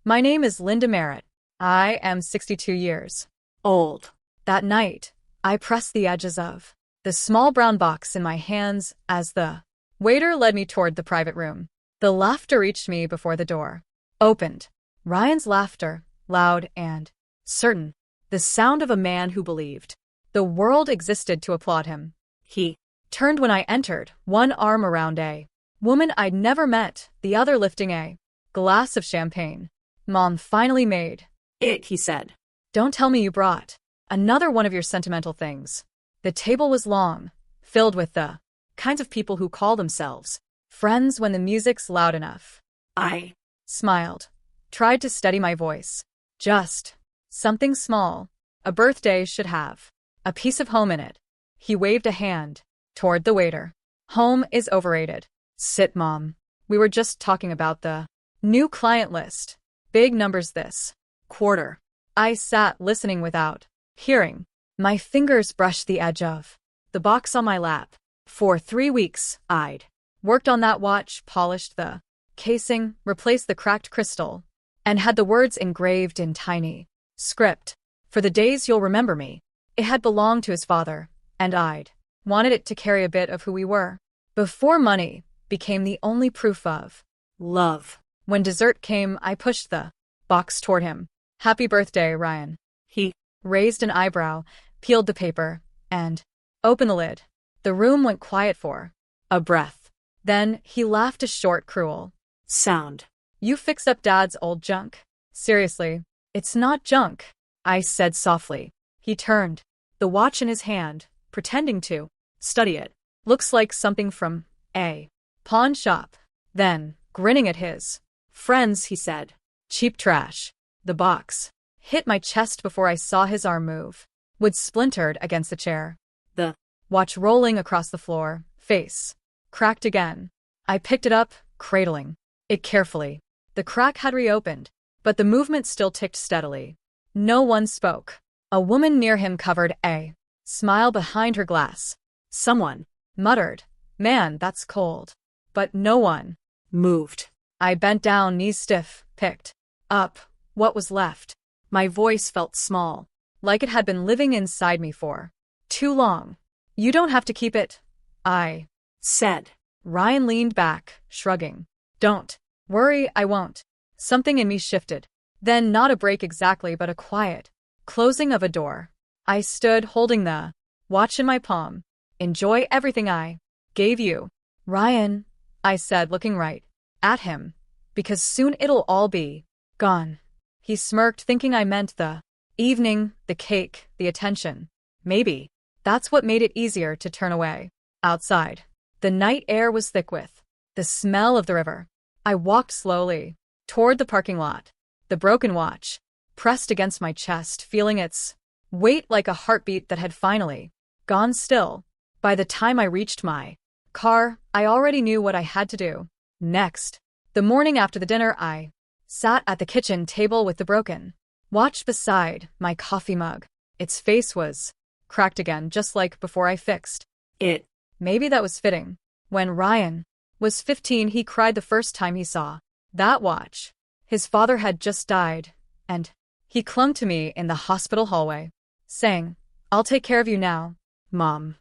My name is Linda Merritt. I am 62 years old. That night, I pressed the edges of the small brown box in my hands as the waiter led me toward the private room. The laughter reached me before the door opened. Ryan's laughter, loud and certain. The sound of a man who believed the world existed to applaud him. He turned when I entered, one arm around a woman I'd never met, the other lifting a glass of champagne. Mom finally made it, he said. Don't tell me you brought another one of your sentimental things. The table was long, filled with the kinds of people who call themselves friends when the music's loud enough. I smiled, tried to steady my voice. Just something small. A birthday should have a piece of home in it. He waved a hand toward the waiter. Home is overrated. Sit, Mom. We were just talking about the new client list. Big numbers this quarter. I sat listening without hearing. My fingers brushed the edge of the box on my lap. For 3 weeks, I'd worked on that watch, polished the casing, replaced the cracked crystal, and had the words engraved in tiny script. For the days you'll remember me. It had belonged to his father, and I'd wanted it to carry a bit of who we were. Before money became the only proof of love. When dessert came, I pushed the box toward him. Happy birthday, Ryan. He raised an eyebrow, peeled the paper, and opened the lid. The room went quiet for a breath. Then he laughed a short, cruel sound. You fixed up Dad's old junk? Seriously, it's not junk, I said softly. He turned, the watch in his hand, pretending to study it. Looks like something from a pawn shop. Then, grinning at his friends, he said, cheap trash. The box hit my chest before I saw his arm move. Wood splintered against the chair. The watch rolling across the floor, face cracked again. I picked it up, cradling it carefully. The crack had reopened, but the movement still ticked steadily. No one spoke. A woman near him covered a smile behind her glass. Someone muttered, "Man, that's cold." But no one moved. I bent down, knees stiff, picked up what was left. My voice felt small, like it had been living inside me for too long. You don't have to keep it, I said. Ryan leaned back, shrugging. Don't worry, I won't. Something in me shifted. Then not a break exactly, but a quiet closing of a door. I stood holding the watch in my palm. Enjoy everything I gave you, Ryan, I said, looking right at him. Because soon it'll all be gone. He smirked, thinking I meant the evening, the cake, the attention. Maybe that's what made it easier to turn away. Outside, the night air was thick with the smell of the river. I walked slowly toward the parking lot. The broken watch pressed against my chest, feeling its weight like a heartbeat that had finally gone still. By the time I reached my car, I already knew what I had to do next. The morning after the dinner, I sat at the kitchen table with the broken watch beside my coffee mug. Its face was cracked again, just like before I fixed it. Maybe that was fitting. When Ryan was 15, he cried the first time he saw that watch. His father had just died, and he clung to me in the hospital hallway, saying, "I'll take care of you now, Mom."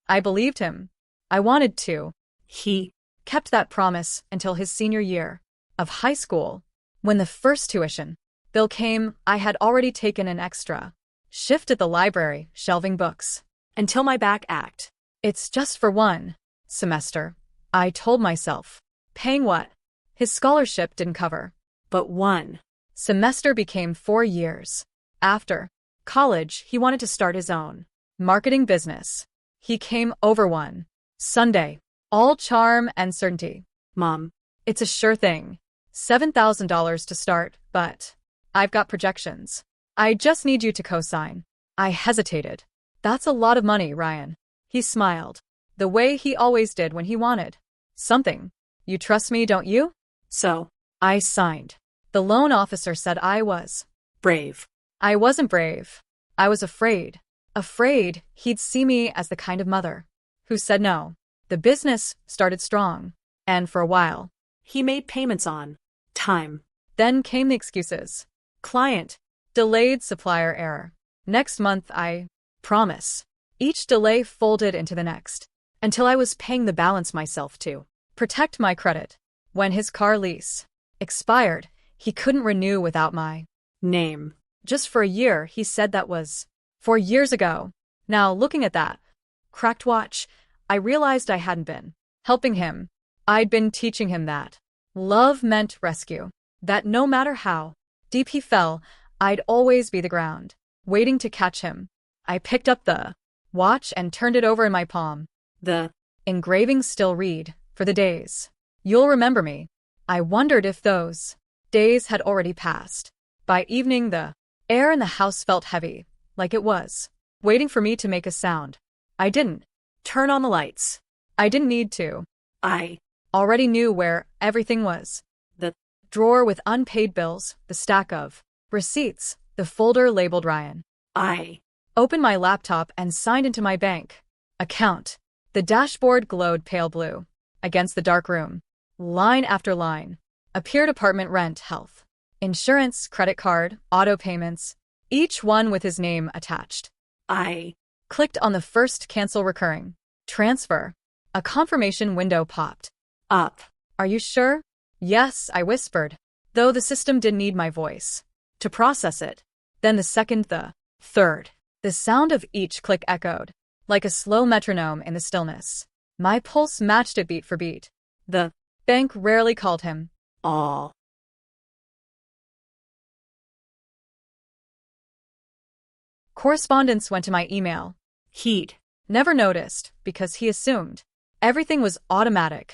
I believed him. I wanted to. He kept that promise until his senior year of high school. When the first tuition bill came, I had already taken an extra shift at the library, shelving books until my back ached. It's just for one semester, I told myself. Paying what his scholarship didn't cover. But one semester became 4 years. After college, he wanted to start his own marketing business. He came over one Sunday, all charm and certainty. "Mom, it's a sure thing. $7,000 to start, but I've got projections. I just need you to co-sign." I hesitated. "That's a lot of money, Ryan." He smiled, the way he always did when he wanted something. "You trust me, don't you?" So I signed. The loan officer said I was brave. I wasn't brave. I was afraid. Afraid he'd see me as the kind of mother who said no. The business started strong, and for a while, he made payments on time. Then came the excuses. Client. Delayed supplier error. Next month I promise. Each delay folded into the next, until I was paying the balance myself to protect my credit. When his car lease expired, he couldn't renew without my name. Just for a year, he said that was 4 years ago. Now, looking at that cracked watch, I realized I hadn't been helping him. I'd been teaching him that love meant rescue, that no matter how deep he fell, I'd always be the ground, waiting to catch him. I picked up the watch and turned it over in my palm. The engraving still read, "For the days you'll remember me." I wondered if those days had already passed. By evening, the air in the house felt heavy, like it was waiting for me to make a sound. I didn't turn on the lights. I didn't need to. I already knew where everything was. The drawer with unpaid bills, the stack of receipts, the folder labeled Ryan. I opened my laptop and signed into my bank account. The dashboard glowed pale blue against the dark room. Line after line appeared: apartment rent, health insurance, credit card, auto payments, each one with his name attached. I clicked on the first: cancel recurring transfer. A confirmation window popped up. Are you sure? Yes, I whispered, though the system didn't need my voice to process it. Then the second, the third. The sound of each click echoed like a slow metronome in the stillness. My pulse matched it beat for beat. The bank rarely called him. All. Correspondence went to my email. He'd never noticed because he assumed everything was automatic.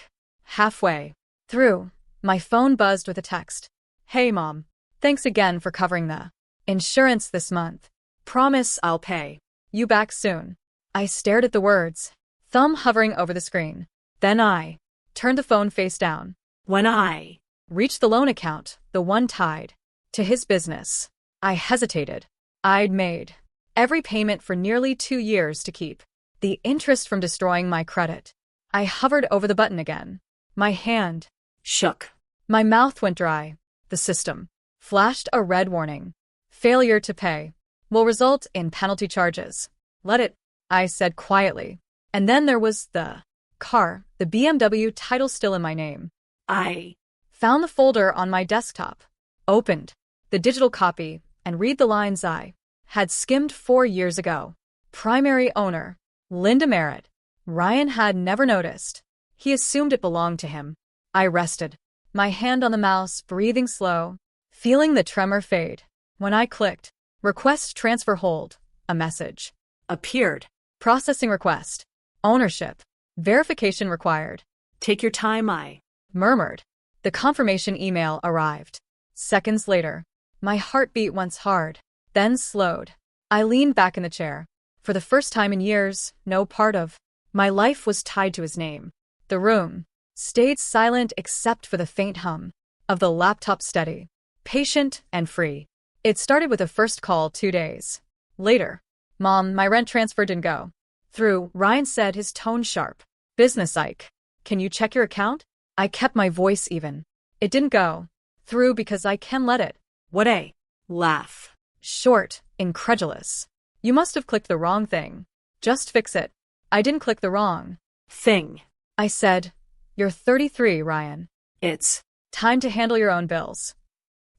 Halfway through, my phone buzzed with a text. Hey Mom, thanks again for covering the insurance this month. Promise I'll pay you back soon. I stared at the words, thumb hovering over the screen. Then I turned the phone face down. When I reached the loan account, the one tied to his business, I hesitated. I'd made every payment for nearly 2 years to keep the interest from destroying my credit. I hovered over the button again. My hand shook. My mouth went dry. The system flashed a red warning. Failure to pay will result in penalty charges. Let it, I said quietly. And then there was the car, the BMW title still in my name. I found the folder on my desktop, opened the digital copy, and read the lines I had skimmed 4 years ago. Primary owner, Linda Merritt. Ryan had never noticed. He assumed it belonged to him. I rested, my hand on the mouse, breathing slow, feeling the tremor fade. When I clicked, request transfer hold, a message appeared. Processing request. Ownership. Verification required. Take your time, I murmured. The confirmation email arrived. Seconds later, my heartbeat once hard, then slowed. I leaned back in the chair. For the first time in years, no part of my life was tied to his name. The room stayed silent except for the faint hum of the laptop, steady, patient, and free. It started with a first call 2 days later. Mom, my rent transfer didn't go through, Ryan said, his tone sharp. Business-like. Can you check your account? I kept my voice even. It didn't go through because I can let it. What a laugh. Short, incredulous. You must have clicked the wrong thing. Just fix it. I didn't click the wrong thing. I said, you're 33, Ryan. It's time to handle your own bills.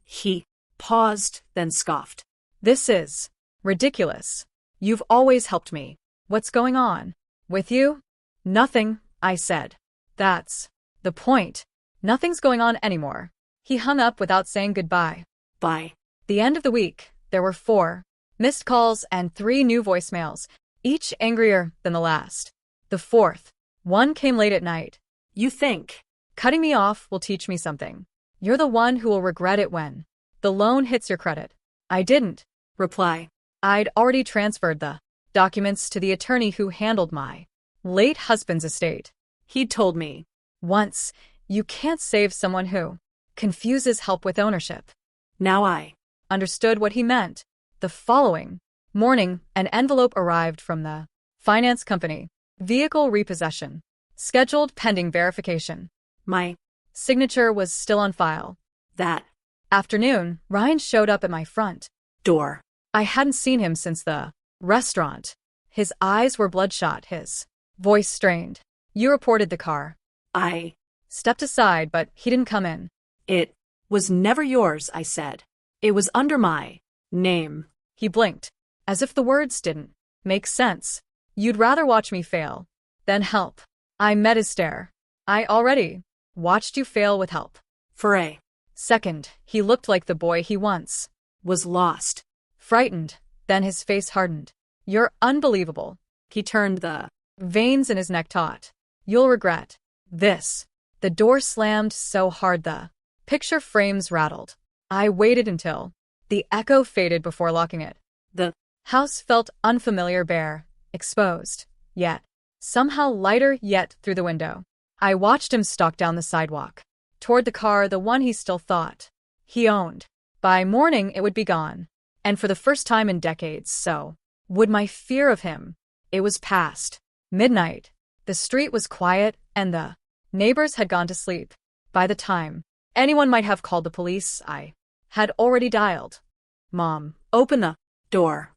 He paused, then scoffed. This is ridiculous. You've always helped me. What's going on with you? Nothing, I said. That's the point. Nothing's going on anymore. He hung up without saying goodbye. By the end of the week, there were 4 missed calls and 3 new voicemails, each angrier than the last. The 4th one came late at night. You think cutting me off will teach me something? You're the one who will regret it when the loan hits your credit. I didn't reply. I'd already transferred the documents to the attorney who handled my late husband's estate. He'd told me once, you can't save someone who confuses help with ownership. Now I understood what he meant. The following morning, an envelope arrived from the finance company. Vehicle repossession. Scheduled pending verification. My signature was still on file. That Afternoon, Ryan showed up at my front door. I hadn't seen him since the restaurant. His eyes were bloodshot, his voice strained. You reported the car. I Stepped aside, but he didn't come in. It was never yours, I said. It was under my name. He blinked, as if the words didn't make sense. You'd rather watch me fail than help. I met his stare. I already watched you fail with help. For a second, he looked like the boy he once was lost. Frightened, then his face hardened. You're unbelievable. He turned the Veins in his neck taut. You'll regret this. The door slammed so hard the picture frames rattled. I waited until the echo faded before locking it. The house felt unfamiliar, bare, exposed, yet somehow lighter yet through the window. I watched him stalk down the sidewalk, toward the car, the one he still thought he owned. By morning it would be gone, and for the first time in decades, so would my fear of him. It was past midnight. The street was quiet, and the neighbors had gone to sleep. By the time anyone might have called the police, I had already dialed. Mom, open the door.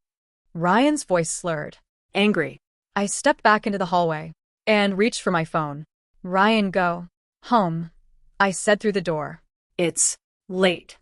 Ryan's voice slurred. Angry. I stepped back into the hallway and reached for my phone. Ryan, go home, I said through the door. It's late.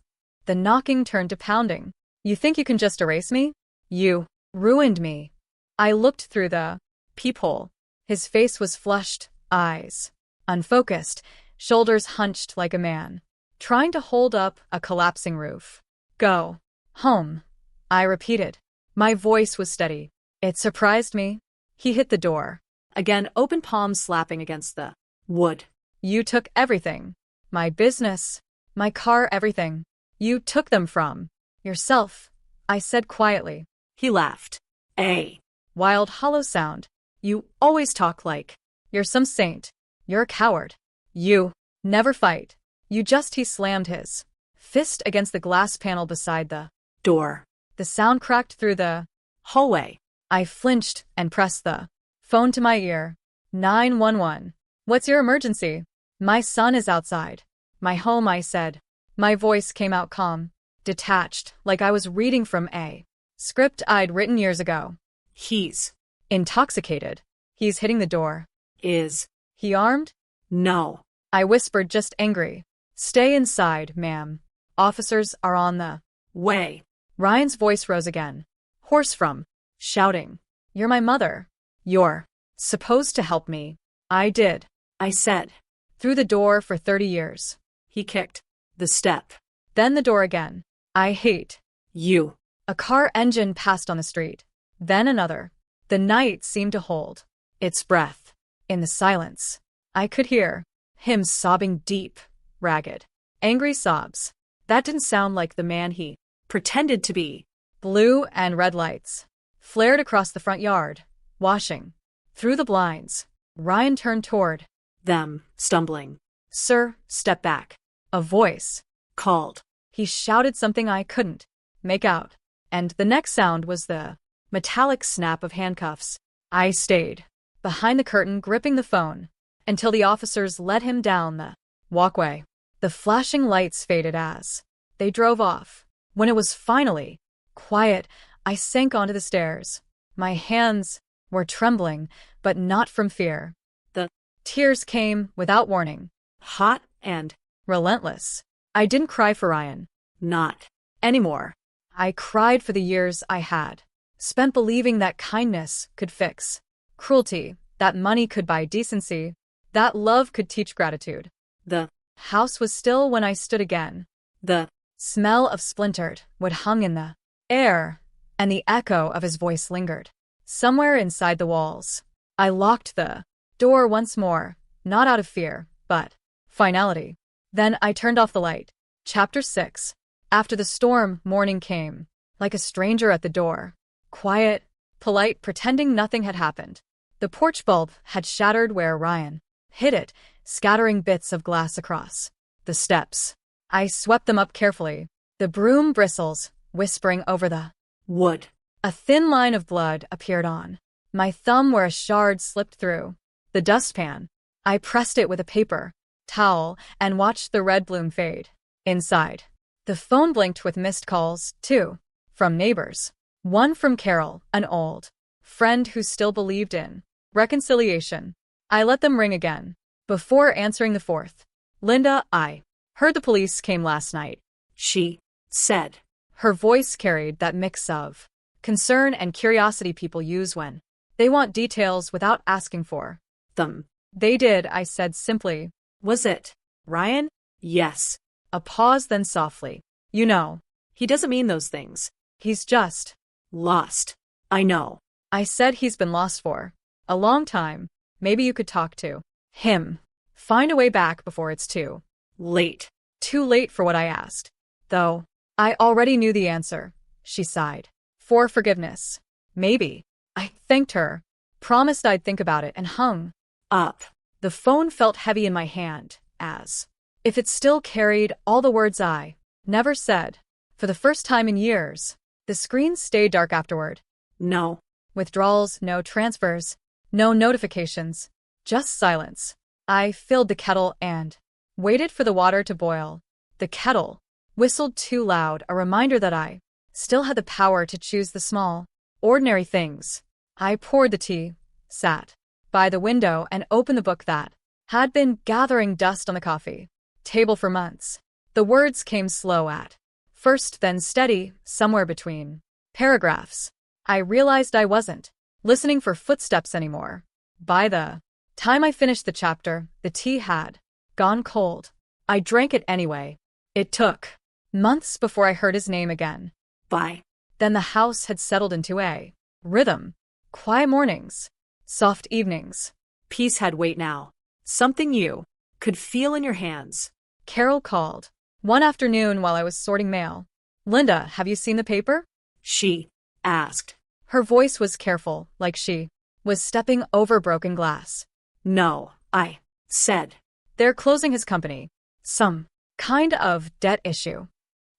The knocking turned to pounding. You think you can just erase me? You ruined me. I looked through the peephole. His face was flushed, eyes unfocused, shoulders hunched like a man trying to hold up a collapsing roof. Go home, I repeated. My voice was steady. It surprised me. He hit the door. Again, open palms slapping against the wood. You took everything. My business, my car, everything. You took them from yourself, I said quietly. He laughed. A wild, hollow sound. You always talk like you're some saint. You're a coward. You never fight. You just. He slammed his fist against the glass panel beside the door. The sound cracked through the hallway. I flinched and pressed the phone to my ear. 911. What's your emergency? My son is outside my home, I said. My voice came out calm, detached, like I was reading from a script I'd written years ago. He's intoxicated. He's hitting the door. Is he armed? No. I whispered, just angry. Stay inside, ma'am. Officers are on the way. Ryan's voice rose again, hoarse from shouting. You're my mother. You're supposed to help me. I did, I said. Through the door for 30 years. He kicked the step. Then the door again. I hate you. A car engine passed on the street. Then another. The night seemed to hold its breath. In the silence, I could hear him sobbing deep, ragged, angry sobs. That didn't sound like the man he pretended to be. Blue and red lights flared across the front yard, washing through the blinds. Ryan turned toward them, stumbling. Sir, step back. A voice called. He shouted something I couldn't make out, and the next sound was the metallic snap of handcuffs. I stayed behind the curtain, gripping the phone, until the officers led him down the walkway. The flashing lights faded as they drove off. When it was finally quiet, I sank onto the stairs. My hands were trembling, but not from fear. The tears came without warning, hot and relentless. I didn't cry for Ryan. Not anymore. I cried for the years I had spent believing that kindness could fix cruelty, that money could buy decency, that love could teach gratitude. The house was still when I stood again. The smell of splintered wood hung in the air, and the echo of his voice lingered somewhere inside the walls. I locked the door once more, not out of fear, but finality. Then I turned off the light. Chapter 6. After the storm, morning came, like a stranger at the door. Quiet, polite, pretending nothing had happened. The porch bulb had shattered where Ryan hit it, scattering bits of glass across the steps. I swept them up carefully, the broom bristles whispering over the wood. A thin line of blood appeared on my thumb where a shard slipped through the dustpan. I pressed it with a paper towel and watched the red bloom fade. Inside, The phone blinked with missed calls, too. From neighbors. One from Carol, an old friend who still believed in reconciliation. I let them ring again. Before answering the fourth. Linda, I heard the police came last night. She said. Her voice carried that mix of concern and curiosity people use when they want details without asking for them. They did, I said simply. Was it Ryan? Yes. A pause, then softly. You know, He doesn't mean those things. he's just Lost. I know. I said he's been lost for a long time. Maybe you could talk to him. Find a way back before it's too Late. Too late for what I asked. Though, I already knew the answer. She sighed. For forgiveness. Maybe. I thanked her, promised I'd think about it, and hung Up. The phone felt heavy in my hand, as if it still carried all the words I never said. For the first time in years, the screen stayed dark afterward. No. Withdrawals, no transfers, no notifications, just silence. I filled the kettle and waited for the water to boil. The kettle whistled too loud, a reminder that I still had the power to choose the small, ordinary things. I poured the tea, sat by the window, and opened the book that had been gathering dust on the coffee table for months. The words came slow at first, then steady, somewhere between paragraphs. I realized I wasn't listening for footsteps anymore. By the time I finished the chapter, the tea had gone cold. I drank it anyway. It took months before I heard his name again. Bye. Then the house had settled into a rhythm. Quiet mornings, soft evenings. Peace had weight now. Something you could feel in your hands. Carol called one afternoon while I was sorting mail. Linda, have you seen the paper? She asked. Her voice was careful, like she was stepping over broken glass. No, I said. They're closing his company. Some kind of debt issue.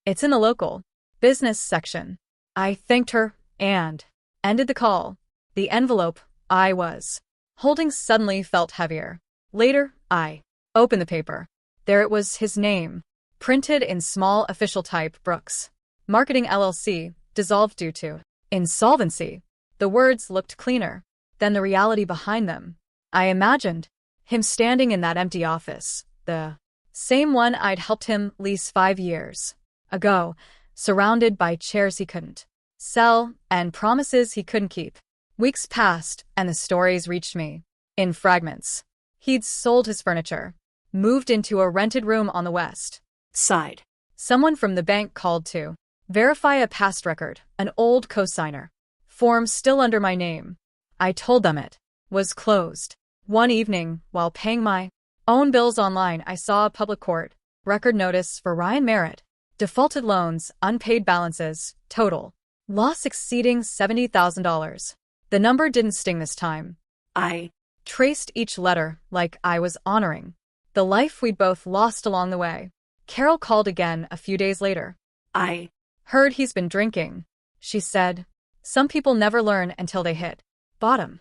It's in the local business section. I thanked her and ended the call. The envelope I was holding suddenly felt heavier. Later, I opened the paper. There it was, his name, printed in small official type. Brooks Marketing LLC, dissolved due to insolvency. The words looked cleaner than the reality behind them. I imagined him standing in that empty office, the same one I'd helped him lease 5 years ago, surrounded by chairs he couldn't sell and promises he couldn't keep. Weeks passed, and the stories reached me in fragments. He'd sold his furniture, moved into a rented room on the west Side. Someone from the bank called to verify a past record, an old cosigner form still under my name. I told them it was closed. One evening, while paying my own bills online, I saw a public court record notice for Ryan Merritt. Defaulted loans, unpaid balances, total loss exceeding $70,000. The number didn't sting this time. I Traced each letter like I was honoring the life we'd both lost along the way. Carol called again a few days later. I Heard he's been drinking, she said. Some people never learn until they hit bottom.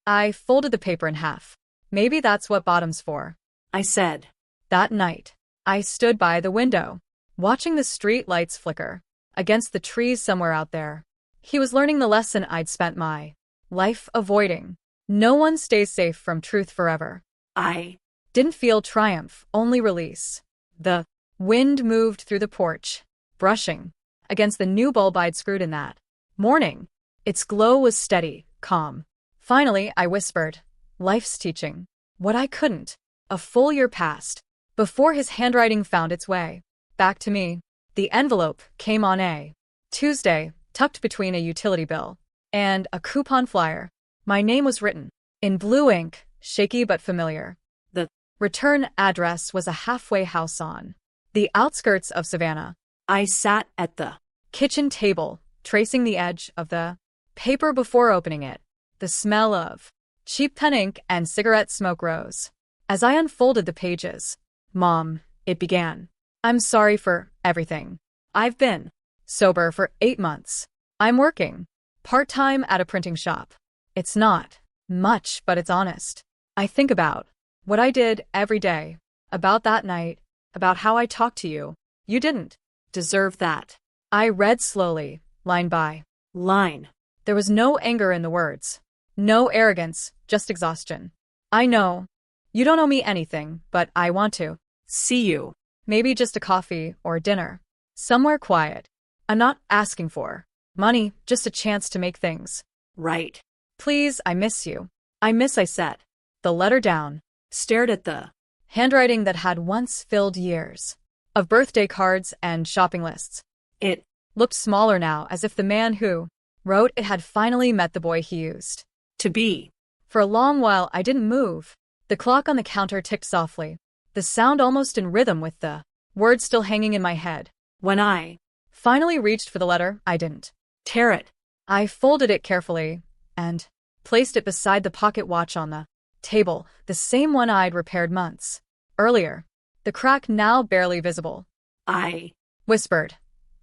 I folded the paper in half. Maybe that's what bottom's for. I said. That night, I stood by the window, watching the street lights flicker against the trees somewhere out there. He was learning the lesson I'd spent my life avoiding. No one stays safe from truth forever. I Didn't feel triumph, only release. The wind moved through the porch, brushing against the new bulb I'd screwed in that morning. Its glow was steady, calm. Finally, I whispered, life's teaching what I couldn't. A full year passed before his handwriting found its way back to me. The envelope came on a Tuesday, tucked between a utility bill and a coupon flyer. My name was written in blue ink, shaky but familiar. The return address was a halfway house on the outskirts of Savannah. I sat at the kitchen table, tracing the edge of the paper before opening it. The smell of cheap pen ink and cigarette smoke rose as I unfolded the pages. Mom, it began. I'm sorry for everything. I've been sober for 8 months. I'm working part-time at a printing shop. It's not much, but it's honest. I think about what I did every day, about that night, about how I talked to you. You didn't deserve that. I read slowly, line by line. There was no anger in the words. No arrogance, just exhaustion. I know. You don't owe me anything, but I want to. See you. Maybe just a coffee or dinner. Somewhere quiet. I'm not asking for money, just a chance to make things right. Please, I miss you. I said. The letter down. Stared at the handwriting that had once filled years of birthday cards and shopping lists. It looked smaller now, as if the man who wrote it had finally met the boy he used to be. For a long while, I didn't move. The clock on the counter ticked softly, the sound almost in rhythm with the words still hanging in my head. When I finally reached for the letter, I didn't tear it. I folded it carefully and placed it beside the pocket watch on the table, the same one I'd repaired months earlier, the crack now barely visible. I whispered,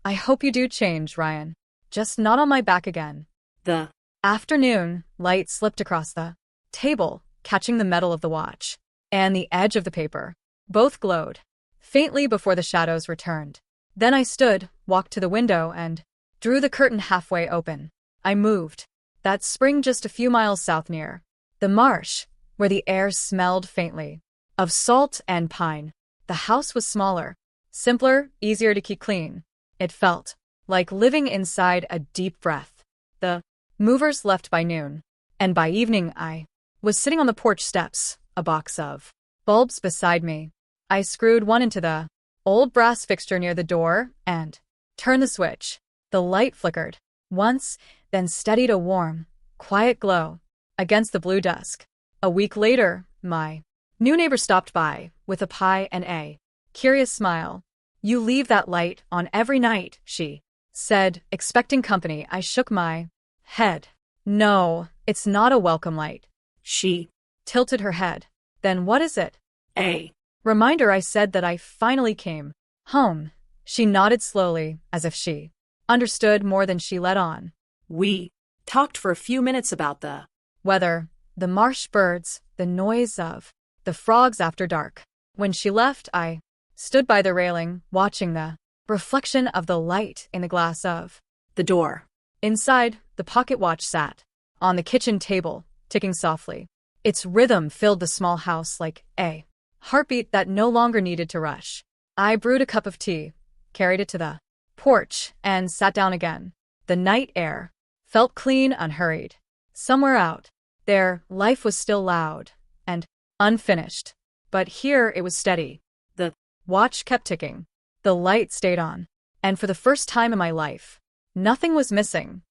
I hope you do change, Ryan. Just not on my back again. The afternoon light slipped across the table, catching the metal of the watch and the edge of the paper. Both glowed faintly before the shadows returned. Then I stood, walked to the window, and drew the curtain halfway open. I moved. That spring just a few miles south near the marsh, where the air smelled faintly of salt and pine. The house was smaller, simpler, easier to keep clean. It felt like living inside a deep breath. The movers left by noon, and by evening I was sitting on the porch steps, a box of bulbs beside me. I screwed one into the old brass fixture near the door and turned the switch. The light flickered once, then steadied a warm, quiet glow against the blue dusk. A week later, my new neighbor stopped by with a pie and a curious smile. You leave that light on every night, she said, expecting company. I shook my head. No, it's not a welcome light. She tilted her head. Then what is it? A reminder, I said, that I finally came home. She nodded slowly, as if she understood more than she let on. We talked for a few minutes about the weather, the marsh birds, the noise of the frogs after dark. When she left, I stood by the railing, watching the reflection of the light in the glass of the door. Inside, the pocket watch sat on the kitchen table, ticking softly. Its rhythm filled the small house like a heartbeat that no longer needed to rush. I brewed a cup of tea, carried it to the porch, and sat down again. The night air felt clean, unhurried. Somewhere out there, life was still loud and unfinished. But here it was steady. The watch kept ticking. The light stayed on. And for the first time in my life, nothing was missing.